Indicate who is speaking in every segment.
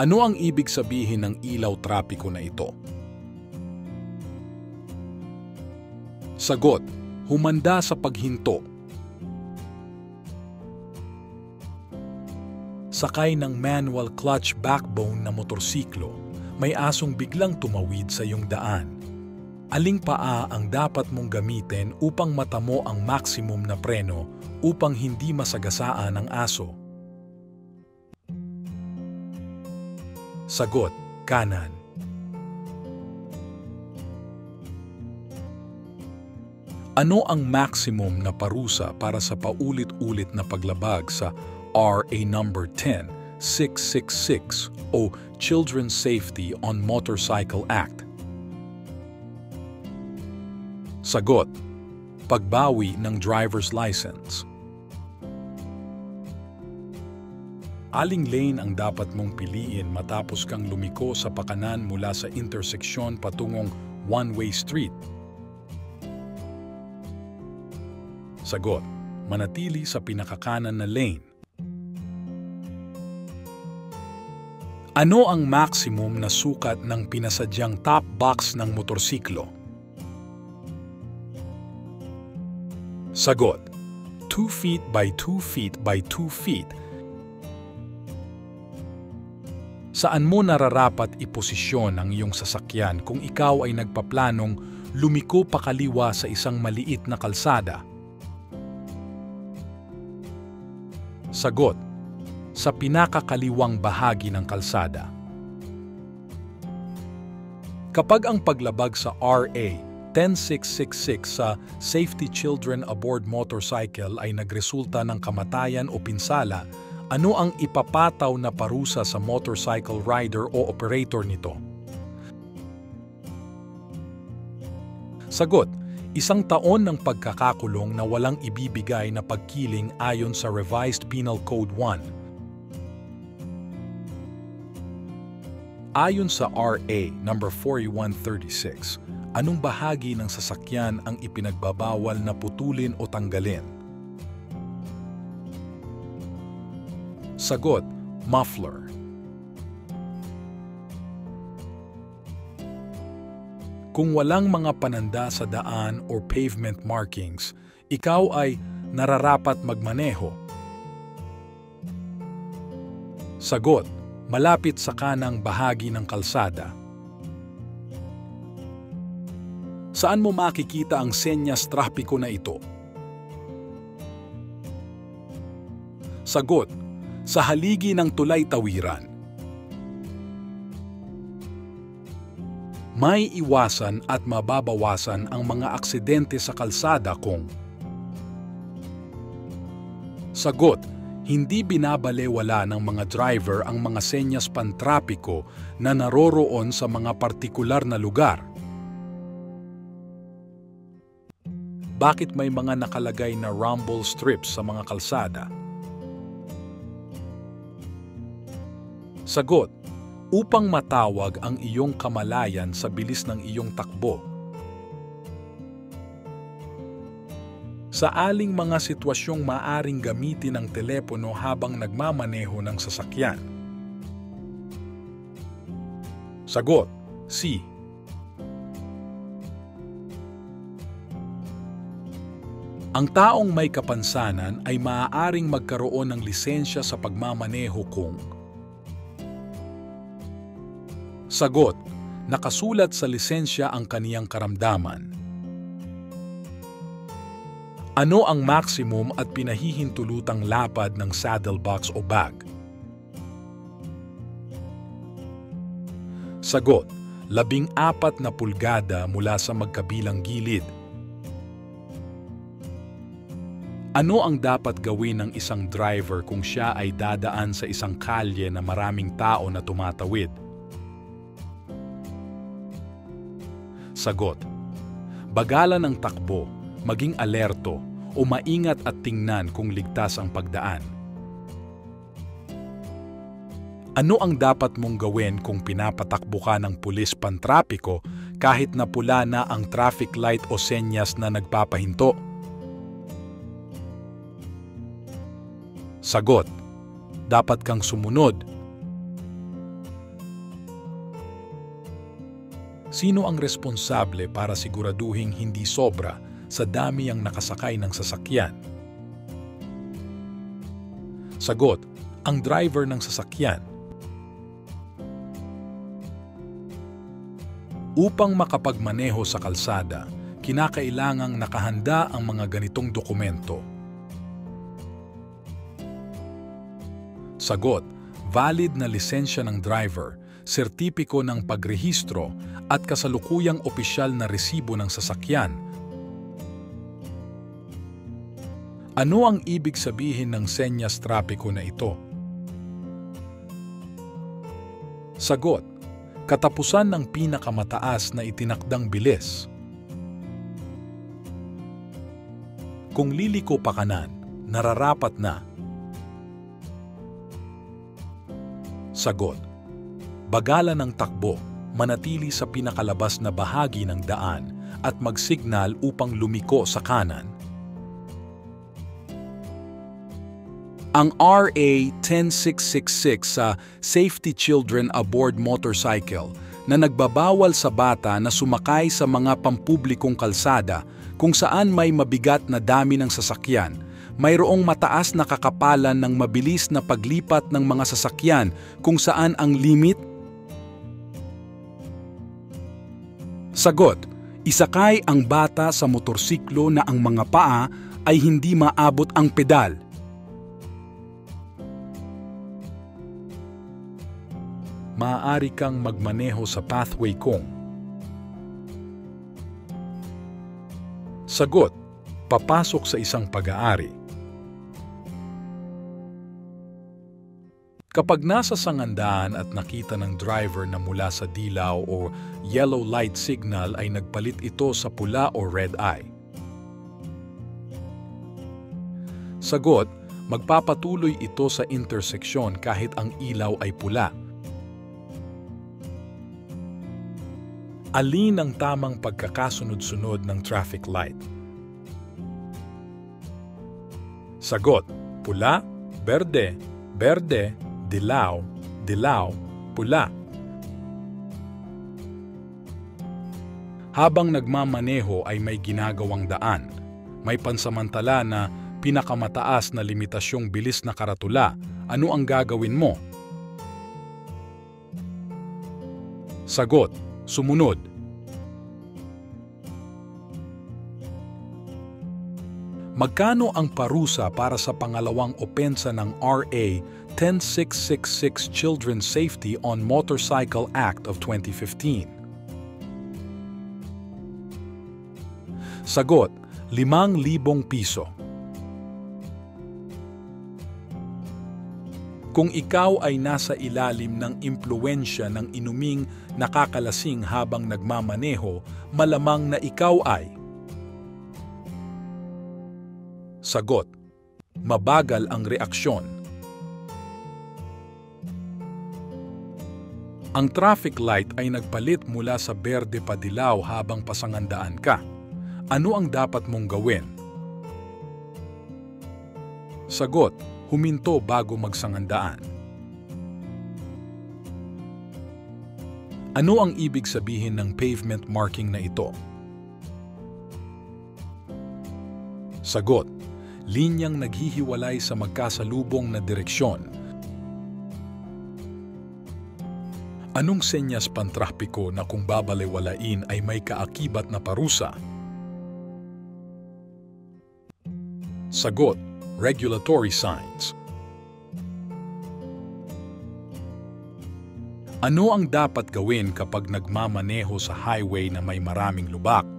Speaker 1: Ano ang ibig sabihin ng ilaw trapiko na ito? Sagot: humanda sa paghinto. Sakay ng manual clutch backbone na motorsiklo, may asong biglang tumawid sa iyong daan. Aling paa ang dapat mong gamitin upang matamo ang maximum na preno upang hindi masagasaan ang aso? Sagot: kanan. Ano ang maximum na parusa para sa paulit-ulit na paglabag sa RA number 10666 o Children's Safety on Motorcycle Act? Sagot: pagbawi ng driver's license. Aling lane ang dapat mong piliin matapos kang lumiko sa pakanan mula sa interseksyon patungong one-way street? Sagot: manatili sa pinakakanan na lane. Ano ang maximum na sukat ng pinasadyang top box ng motorsiklo? Sagot: 2 feet by 2 feet by 2 feet. Saan mo nararapat iposisyon ang iyong sasakyan kung ikaw ay nagpaplanong lumiko pakaliwa sa isang maliit na kalsada? Sagot: sa pinakakaliwang bahagi ng kalsada. Kapag ang paglabag sa RA 10666 sa Safety Children Aboard Motorcycle ay nagresulta ng kamatayan o pinsala, ano ang ipapataw na parusa sa motorcycle rider o operator nito? Sagot: 1 taon ng pagkakakulong na walang ibibigay na pagkiling ayon sa Revised Penal Code 1. Ayon sa RA number 4136, anong bahagi ng sasakyan ang ipinagbabawal na putulin o tanggalin? Sagot: muffler. Kung walang mga pananda sa daan or pavement markings, ikaw ay nararapat magmaneho. Sagot: malapit sa kanang bahagi ng kalsada. Saan mo makikita ang senyas trapiko na ito? Sagot: sa haligi ng tulay-tawiran. May iwasan at mababawasan ang mga aksidente sa kalsada kung... Sagot: hindi binabalewala ng mga driver ang mga senyas pantrapiko na naroroon sa mga partikular na lugar. Bakit may mga nakalagay na rumble strips sa mga kalsada? Sagot: upang matawag ang iyong kamalayan sa bilis ng iyong takbo. Sa aling mga sitwasyong maaring gamitin ang telepono habang nagmamaneho ng sasakyan? Sagot: C. Ang taong may kapansanan ay maaaring magkaroon ng lisensya sa pagmamaneho kung... Sagot: nakasulat sa lisensya ang kaniyang karamdaman. Ano ang maximum at pinahihintulutang lapad ng saddlebox o bag? Sagot: 14 na pulgada mula sa magkabilang gilid. Ano ang dapat gawin ng isang driver kung siya ay dadaan sa isang kalye na maraming tao na tumatawid? Sagot: bagalan ang takbo, maging alerto, o maingat at tingnan kung ligtas ang pagdaan. Ano ang dapat mong gawin kung pinapatakbo ka ng pulis pantrapiko kahit na pula na ang traffic light o senyas na nagpapahinto? Sagot: dapat kang sumunod. Sino ang responsable para siguraduhing hindi sobra sa dami ang nakasakay ng sasakyan? Sagot, ang driver ng sasakyan. Upang makapagmaneho sa kalsada, kinakailangang nakahanda ang mga ganitong dokumento. Sagot, valid na lisensya ng driver, sertipiko ng pagrehistro at kasalukuyang opisyal na resibo ng sasakyan. Ano ang ibig sabihin ng senyas trapiko na ito? Sagot, katapusan ng pinakamataas na itinakdang bilis. Kung liliko pa kanan, nararapat na. Sagot, bagalan ng takbo, manatili sa pinakalabas na bahagi ng daan at magsignal upang lumiko sa kanan. Ang RA 10666 sa Safety Children Aboard Motorcycle na nagbabawal sa bata na sumakay sa mga pampublikong kalsada kung saan may mabigat na dami ng sasakyan, mayroong mataas na kakapalan ng mabilis na paglipat ng mga sasakyan kung saan ang limit. Sagot, isakay ang bata sa motorsiklo na ang mga paa ay hindi maabot ang pedal. Maaari kang magmaneho sa pathway kung. Sagot, papasok sa isang pag-aari. Kapag nasa sangandaan at nakita ng driver na mula sa dilaw o yellow light signal ay nagpalit ito sa pula o red eye. Sagot, magpapatuloy ito sa interseksyon kahit ang ilaw ay pula. Alin ang tamang pagkakasunod-sunod ng traffic light? Sagot, pula, berde, berde, dilaw, dilaw, pula. Habang nagmamaneho ay may ginagawang daan. May pansamantala na pinakamataas na limitasyong bilis na karatula. Ano ang gagawin mo? Sagot, sumunod. Magkano ang parusa para sa pangalawang opensa ng RA 10666 Children's Safety on Motorcycle Act of 2015? Sagot, 5,000 piso. Kung ikaw ay nasa ilalim ng impluwensya ng inuming nakakalasing habang nagmamaneho, malamang na ikaw ay. Sagot, mabagal ang reaksyon. Ang traffic light ay nagpalit mula sa berde pa dilaw habang pasangandaan ka. Ano ang dapat mong gawin? Sagot, huminto bago magsangandaan. Ano ang ibig sabihin ng pavement marking na ito? Sagot, linyang naghihiwalay sa magkasalubong na direksyon. Anong senyas pantrapiko na kung babalewalain ay may kaakibat na parusa? Sagot, regulatory signs. Ano ang dapat gawin kapag nagmamaneho sa highway na may maraming lubak?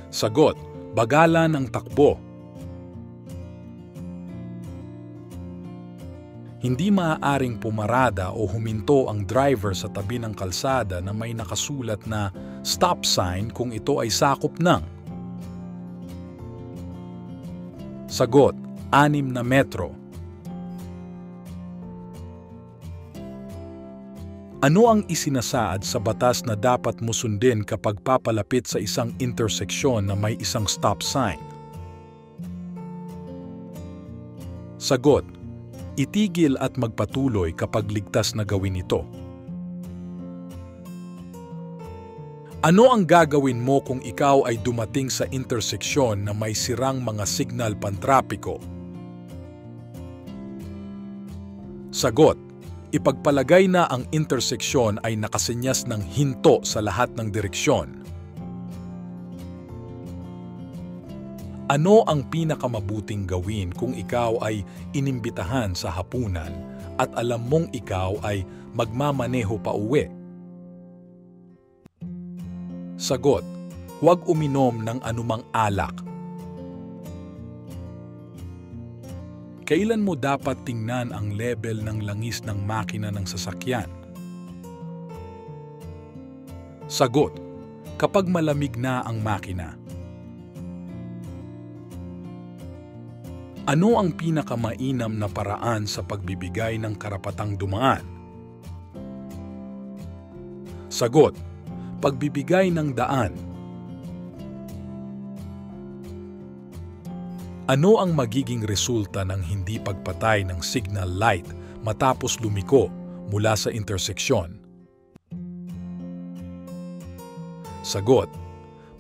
Speaker 1: Sagot, bagalan ang takbo. Hindi maaaring pumarada o huminto ang driver sa tabi ng kalsada na may nakasulat na stop sign kung ito ay sakop ng. Sagot, 6 na metro. Ano ang isinasaad sa batas na dapat mo sundin kapag papalapit sa isang interseksyon na may isang stop sign? Sagot, itigil at magpatuloy kapag ligtas na gawin ito. Ano ang gagawin mo kung ikaw ay dumating sa interseksyon na may sirang mga signal pantrapiko? Sagot: ipagpalagay na ang interseksyon ay nakasenyas ng hinto sa lahat ng direksyon. Ano ang pinakamabuting gawin kung ikaw ay inimbitahan sa hapunan at alam mong ikaw ay magmamaneho pa uwi? Sagot: huwag uminom ng anumang alak. Kailan mo dapat tingnan ang level ng langis ng makina ng sasakyan? Sagot: kapag malamig na ang makina. Ano ang pinakamainam na paraan sa pagbibigay ng karapatang dumaan? Sagot: pagbibigay ng daan. Ano ang magiging resulta ng hindi pagpatay ng signal light matapos lumiko mula sa interseksyon? Sagot: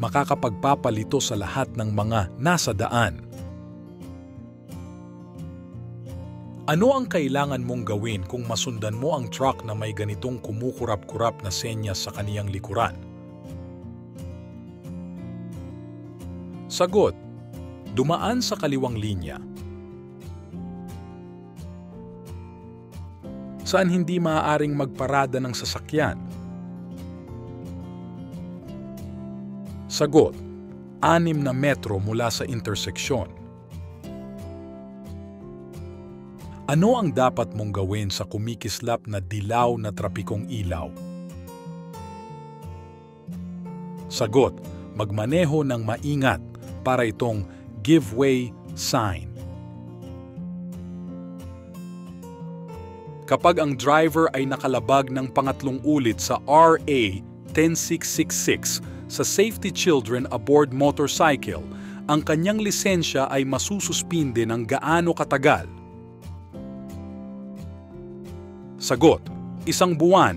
Speaker 1: makakapagpapalito sa lahat ng mga nasa daan. Ano ang kailangan mong gawin kung masundan mo ang truck na may ganitong kumukurap-kurap na senyas sa kaniyang likuran? Sagot: dumaan sa kaliwang linya. Saan hindi maaaring magparada ng sasakyan? Sagot: 6 na metro mula sa interseksyon. Ano ang dapat mong gawin sa kumikislap na dilaw na trapikong ilaw? Sagot: magmaneho ng maingat para itong give way sign. Kapag ang driver ay nakalabag ng pangatlong ulit sa RA 10666 sa Safety Children Aboard Motorcycle, ang kanyang lisensya ay masususpinde ng gaano katagal? Sagot: 1 buwan.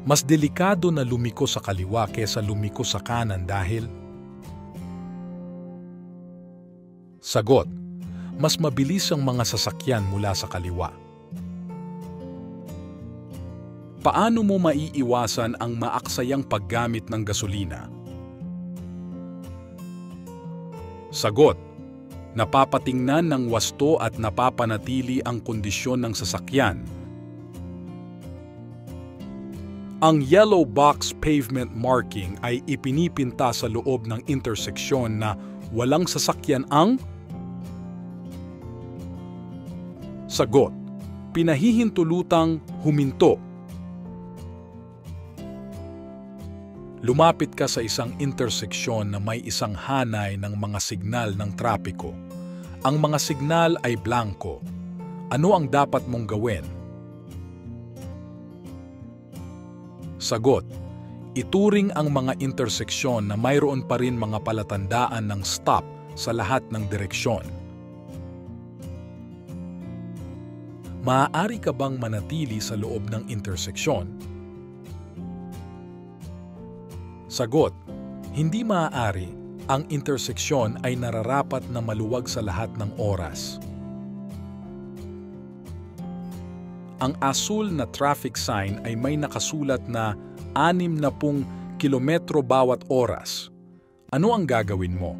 Speaker 1: Mas delikado na lumiko sa kaliwa kaysa lumiko sa kanan dahil? Sagot: mas mabilis ang mga sasakyan mula sa kaliwa. Paano mo maiiwasan ang maaksayang paggamit ng gasolina? Sagot: napapatingnan ng wasto at napapanatili ang kondisyon ng sasakyan. Ang yellow box pavement marking ay ipinipinta sa loob ng interseksyon na walang sasakyan ang? Sagot: pinahihintulutang huminto. Lumapit ka sa isang interseksyon na may isang hanay ng mga signal ng trapiko. Ang mga signal ay blanko. Ano ang dapat mong gawin? Sagot: ituring ang mga interseksyon na mayroon pa rin mga palatandaan ng stop sa lahat ng direksyon. Maaari ka bang manatili sa loob ng interseksyon? Sagot: hindi maaari. Ang interseksyon ay nararapat na maluwag sa lahat ng oras. Ang asul na traffic sign ay may nakasulat na 60 kilometro bawat oras. Ano ang gagawin mo?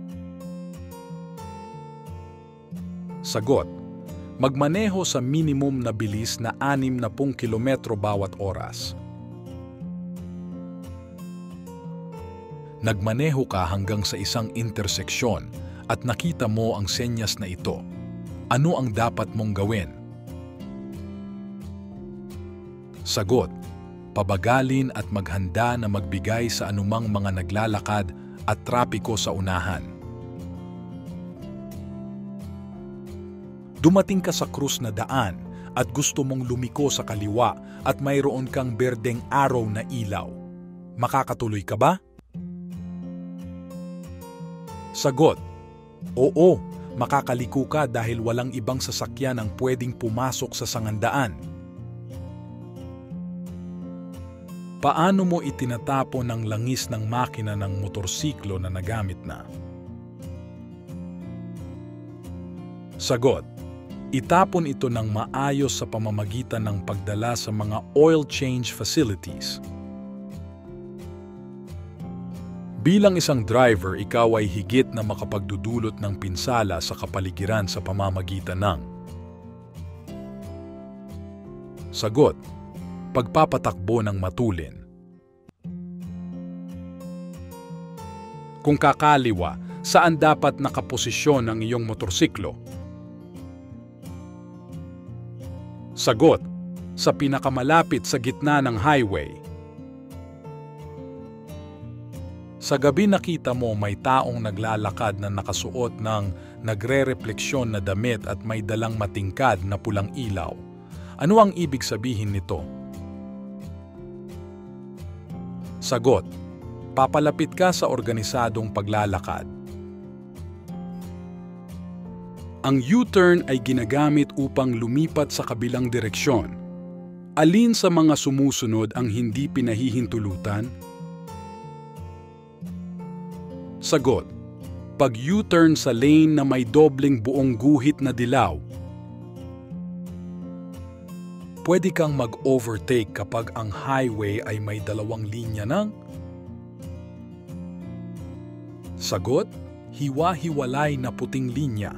Speaker 1: Sagot: magmaneho sa minimum na bilis na 60 kilometro bawat oras. Nagmaneho ka hanggang sa isang interseksyon at nakita mo ang senyas na ito. Ano ang dapat mong gawin? Sagot: pabagalin at maghanda na magbigay sa anumang mga naglalakad at trapiko sa unahan. Dumating ka sa krus na daan at gusto mong lumiko sa kaliwa at mayroon kang berdeng araw na ilaw. Makakatuloy ka ba? Sagot: oo, makakaliko ka dahil walang ibang sasakyan ang pwedeng pumasok sa sangandaan. Paano mo itinatapon ang langis ng makina ng motorsiklo na nagamit na? Sagot: itapon ito ng maayos sa pamamagitan ng pagdala sa mga oil change facilities. Bilang isang driver, ikaw ay higit na makapagdudulot ng pinsala sa kapaligiran sa pamamagitan ng sagot: pagpapatakbo ng matulin. Kung kakaliwa, saan dapat nakaposisyon ang iyong motorsiklo? Sagot: sa pinakamalapit sa gitna ng highway. Sa gabi nakita mo may taong naglalakad na nakasuot ng nagre-refleksyon na damit at may dalang matingkad na pulang ilaw. Ano ang ibig sabihin nito? Sagot: papalapit ka sa organisadong paglalakad. Ang U-turn ay ginagamit upang lumipat sa kabilang direksyon. Alin sa mga sumusunod ang hindi pinahihintulutan? Sagot: pag U-turn sa lane na may dobleng buong guhit na dilaw. Pwede kang mag-overtake kapag ang highway ay may dalawang linya ng sagot: hiwa-hiwalay na puting linya.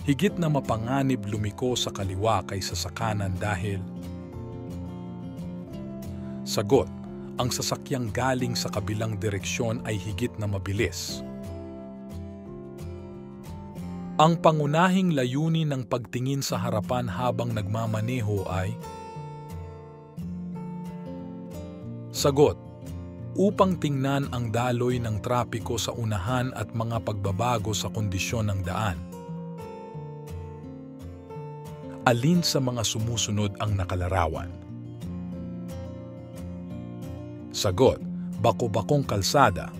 Speaker 1: Higit na mapanganib lumiko sa kaliwa kaysa sa kanan dahil sagot: ang sasakyang galing sa kabilang direksyon ay higit na mabilis. Ang pangunahing layunin ng pagtingin sa harapan habang nagmamaneho ay sagot: upang tingnan ang daloy ng trapiko sa unahan at mga pagbabago sa kondisyon ng daan. Alin sa mga sumusunod ang nakalarawan? Sagot: bako-bakong kalsada